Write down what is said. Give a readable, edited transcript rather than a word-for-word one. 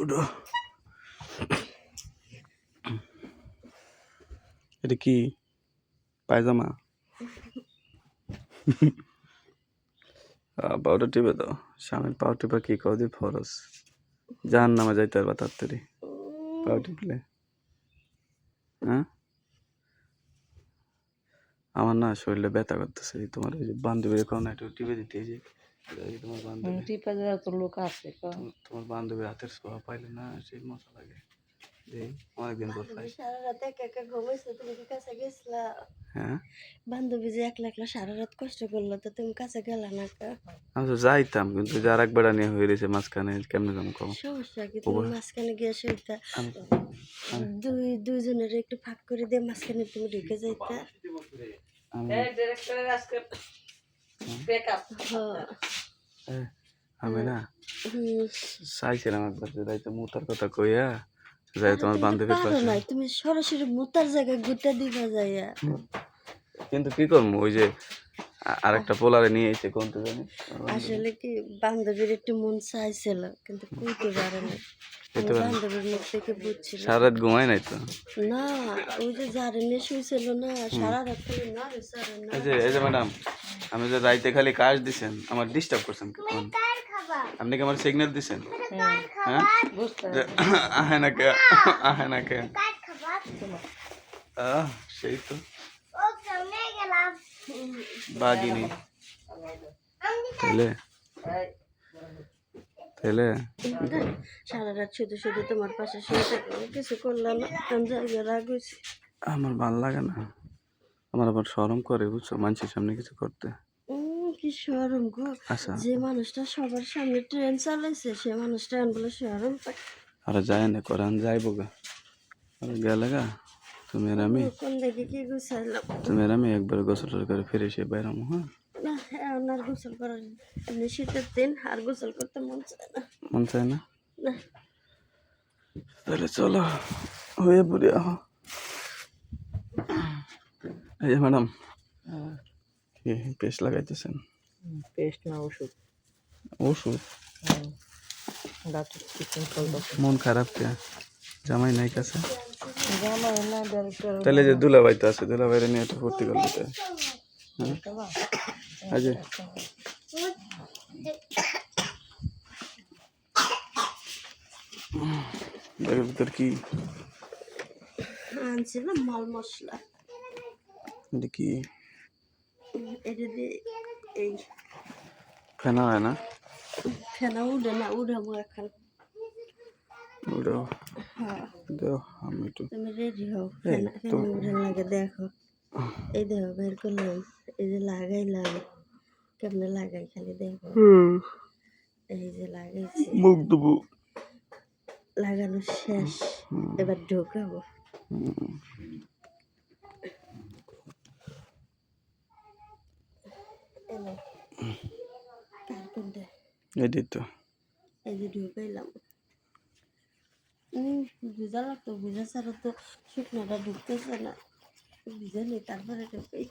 উঠো। এটা কি পায়জামা? পাউডার টিপে দাও। স্বামীর পাও টিপা কি কদি ফরজ, জাহান্নামে যাইতে পারবা তাড়াতাড়ি পাও টিপলে। হ্যাঁ, আমার না শরীরে ব্যথা করতেছে। তোমার ওই যে বান্ধবীর এখন একটু টিপে দিতে, এই যে তোমার বান্ধবী টিপা দেওয়ার তো লোক আছে। তোমার বান্ধবীর হাতের ছোঁয়া পাইলে না সেই মজা লাগে। অনেকদিন পর পাই। সারা রাত একা একা ঘুমাইছো, তুমি কি কাছে গেছিলা? হ্যাঁ, বান্ধবী যে একলা একলা সারা রাত কষ্ট করলো, তো তুমি কাছে গেলা না কা? আমি তো যাইতাম, কিন্তু যে আর এক বেড়া নিয়ে হয়ে রয়েছে মাঝখানে, কেমনে যাবো কম। সমস্যা কি, তুমি মাঝখানে গিয়ে সেইটা দুইজনের একটু ফাঁক করে দিয়ে মাঝখানে তুমি ঢুকে যাইতা। আমি না চাইছিলাম একবার যে রাইতে মুতার কথা কইয়া যাই তোমার বান্ধবীর পারো পাশে। না, তুমি সরাসরি মুতার জায়গায় গুটা দিবা যাইয়া। কিন্তু কি করবো, ওই যে আরেকটা পোলারে নিয়ে এসে কোনটা জানি। আসলে কি বান্ধবীর একটু মন চাইছিল, কিন্তু কইতে পারে না। বান্ধবীর মুখ থেকে বুঝছিল। সারা রাত ঘুমাই নাই তো। না, ওই যে যারে নিয়ে শুয়েছিল না, সারা রাত খালি না এই যে ম্যাডাম, আমি যে রাইতে খালি কাজ দিছেন, আমার ডিস্টার্ব করছেন। আপনি কি আমার সিগন্যাল দিছেন? হ্যাঁ, আহে না কে, আহে না কে। সেই তো বাগিনি তাহলে তাহলে সারা রাত শুধু শুধু তোমার পাশে শুয়ে থাকলাম, কিছু করলাম না, আমি জায়গায় রাগ হয়েছি। আমার ভাল লাগে না, আমার আবার শরম করে বুঝছো মানুষের সামনে কিছু করতে। কি শরম গো, আচ্ছা, যে মানুষটা সবার সামনে ট্রেন চালাইছে সে মানুষটা বলে শরম পায়। আর যায় না করান যাইব গা, আর গেলে গা তুমি আর আমি, কোন দেখে কি গুছাইলাম। তুমি আর আমি একবার গোসল করে ফিরে এসে বাইরাম। হ্যাঁ, না এখন আর গোসল করার, এমনি শীতের দিন আর গোসল করতে মন চায় না। মন চায় না? না, তাহলে চলো হয়ে পড়ি। এই যে ম্যাডাম, পেস্ট লাগাইতেছেন? পেস্ট না, ওষুধ। ওষুধ? মন খারাপ কে? জামাই নাই কাছে? তাহলে যে দুলাভাই তো আছে, দুলাভাইরে নিয়ে একটু ফুর্তি করলে তো। হ্যাঁ, যে এর ভিতর কি আনছিলাম মাল মশলা। এটা কি? এটা দিয়ে এই ফেনা হয় না? ফেনা উঠে না, উঠাবো এখন। ওটাও দেও, আমি একটু। তুমি রেডি হও, ফেনা উঠে লাগে দেখো। এই দেখো বের করলাম, এই যে লাগাইলাম, কেমনে লাগাই খালি দেখো। এই যে লাগাইছি, মুখ দেবো, লাগানো শেষ, এবার ঢোকাবো। এটাই তো। এই যে ঢুকাইলাম। ভিজা লাগতো, ভিজা ছাড়া তো শুকনাটা ঢুকতেছে না, ভিজা নেই তারপরে ঢুকাই।